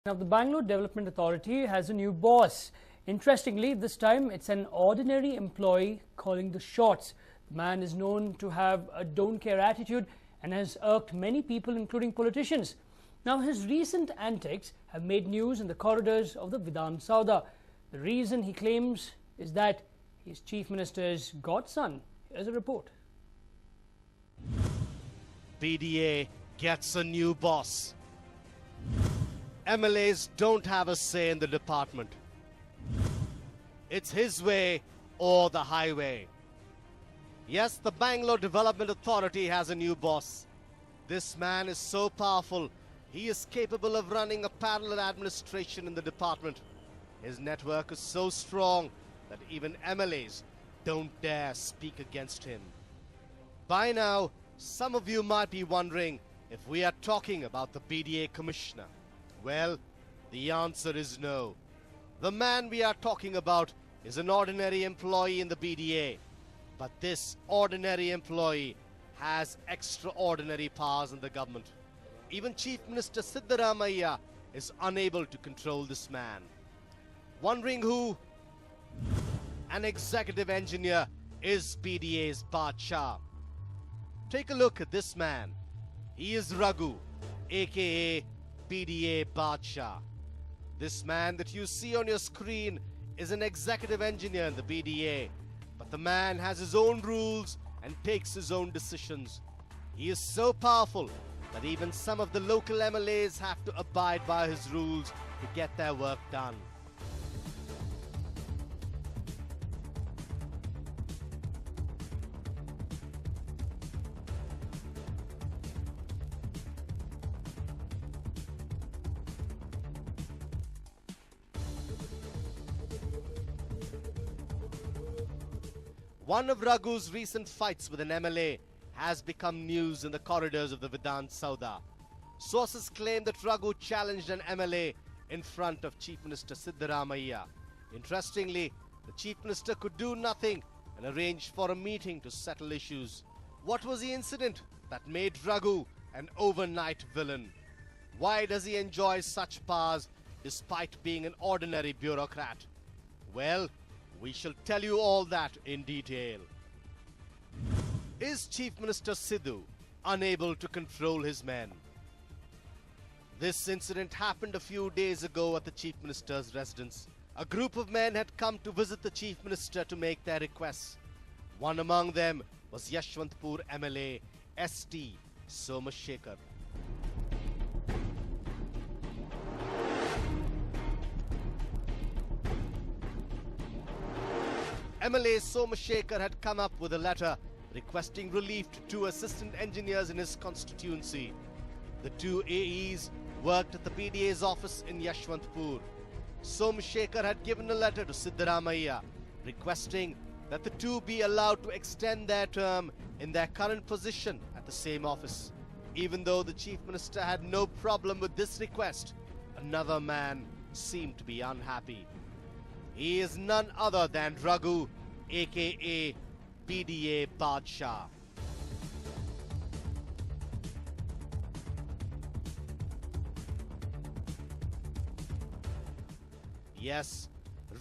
Now, the Bangalore Development Authority has a new boss. Interestingly, this time it's an ordinary employee calling the shots. The man is known to have a don't care attitude and has irked many people, including politicians. Now, his recent antics have made news in the corridors of the Vidhan Sauda. The reason, he claims, is that he's Chief Minister's godson. Here's a report. BDA gets a new boss. MLAs don't have a say in the department. It's his way or the highway. Yes, the Bangalore Development Authority has a new boss. This man is so powerful, he is capable of running a parallel administration in the department. His network is so strong that even MLAs don't dare speak against him. By now, some of you might be wondering if we are talking about the BDA Commissioner. Well, the answer is no. The man we are talking about is an ordinary employee in the BDA. But this ordinary employee has extraordinary powers in the government. Even Chief Minister Siddu is unable to control this man. Wondering who? An executive engineer is BDA's Badshah. Take a look at this man. He is Raghu, aka BDA Badshah. This man that you see on your screen is an executive engineer in the BDA, but the man has his own rules and takes his own decisions. He is so powerful that even some of the local MLAs have to abide by his rules to get their work done. One of Raghu's recent fights with an MLA has become news in the corridors of the Vidhan Sauda. Sources claim that Raghu challenged an MLA in front of Chief Minister Siddu. Interestingly, the Chief Minister could do nothing and arranged for a meeting to settle issues. What was the incident that made Raghu an overnight villain? Why does he enjoy such powers despite being an ordinary bureaucrat? Well, we shall tell you all that in detail. Is Chief Minister Siddu unable to control his men? This incident happened a few days ago at the Chief Minister's residence. A group of men had come to visit the Chief Minister to make their requests. One among them was Yashwantpur MLA ST Somashekar. MLA Somashekar had come up with a letter requesting relief to two assistant engineers in his constituency. The two AEs worked at the BDA's office in Yashwantpur. Somashekar had given a letter to Siddu requesting that the two be allowed to extend their term in their current position at the same office. Even though the Chief Minister had no problem with this request, another man seemed to be unhappy. He is none other than Raghu, aka BDA Badshah. Yes,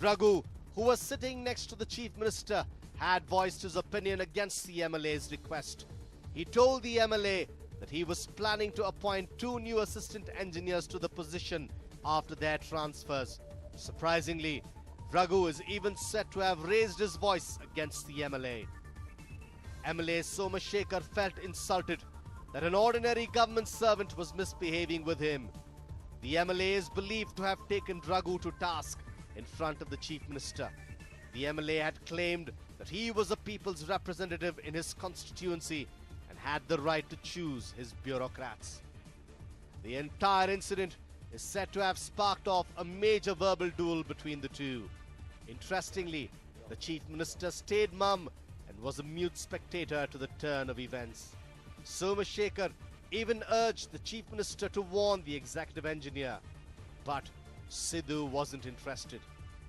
Raghu, who was sitting next to the Chief Minister, had voiced his opinion against the MLA's request. He told the MLA that he was planning to appoint two new assistant engineers to the position after their transfers. Surprisingly, Raghu is even said to have raised his voice against the MLA. MLA Somashekar felt insulted that an ordinary government servant was misbehaving with him. The MLA is believed to have taken Raghu to task in front of the Chief Minister. The MLA had claimed that he was a people's representative in his constituency and had the right to choose his bureaucrats. The entire incident is said to have sparked off a major verbal duel between the two. Interestingly, the Chief Minister stayed mum and was a mute spectator to the turn of events. Somashekar even urged the Chief Minister to warn the executive engineer, but Siddu wasn't interested.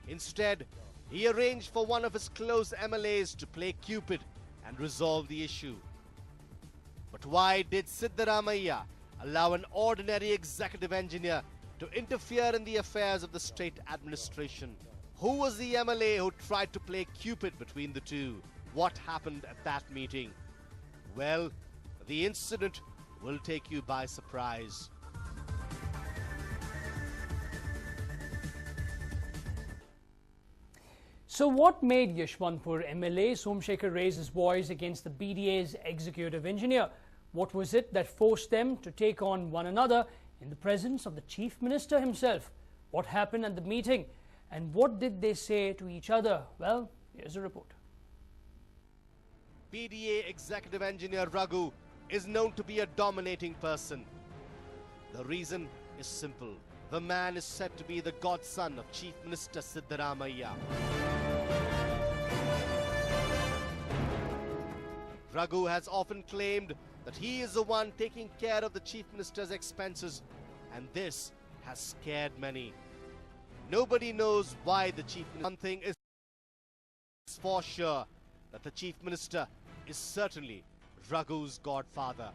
Instead, he arranged for one of his close MLAs to play Cupid and resolve the issue. But why did Siddu allow an ordinary executive engineer to interfere in the affairs of the state administration. Who was the MLA who tried to play Cupid between the two? What happened at that meeting? Well, the incident will take you by surprise. So what made Yashwantpur MLA Somsekhar raise his voice against the BDA's executive engineer? What was it that forced them to take on one another in the presence of the Chief Minister himself? What happened at the meeting? And what did they say to each other? Well, here's a report. BDA Executive Engineer Raghu is known to be a dominating person. The reason is simple. The man is said to be the godson of Chief Minister Siddu. Raghu has often claimed that he is the one taking care of the Chief Minister's expenses, and this has scared many. Nobody knows why the Chief Minister. One thing is for sure, that the Chief Minister is certainly Raghu's godfather.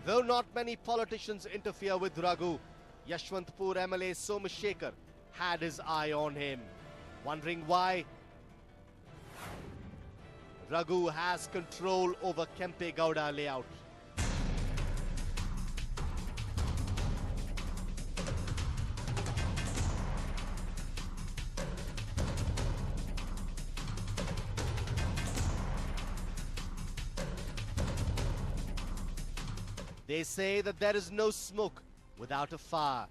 Though not many politicians interfere with Raghu, Yashwantpur MLA Somsekhar had his eye on him. Wondering why? Raghu has control over Kempe Gowda layout. They say that there is no smoke without a fire.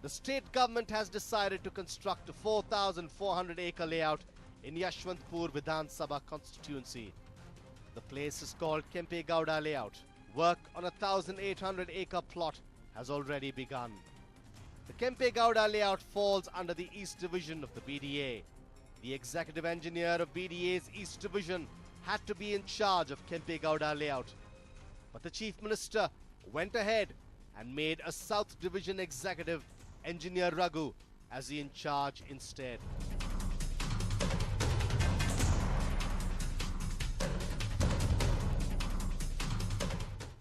The state government has decided to construct a 4,400-acre layout in Yashwantpur Vidhan Sabha constituency. The place is called Kempe Gowda layout. Work on a 1,800-acre plot has already begun. The Kempe Gowda layout falls under the East Division of the BDA. The executive engineer of BDA's East Division had to be in charge of Kempe Gowda layout. But the Chief Minister went ahead and made a South Division executive, Engineer Raghu, as the in charge instead.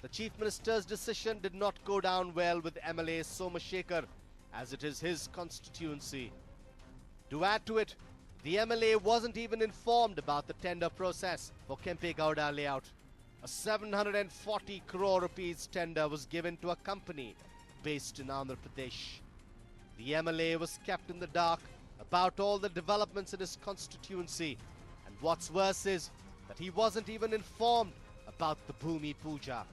The Chief Minister's decision did not go down well with MLA Somsekhar, as it is his constituency. To add to it, the MLA wasn't even informed about the tender process for Kempe Gowda layout. A 740 crore rupees tender was given to a company based in Andhra Pradesh. The MLA was kept in the dark about all the developments in his constituency, and what's worse is that he wasn't even informed about the Bhumi Puja.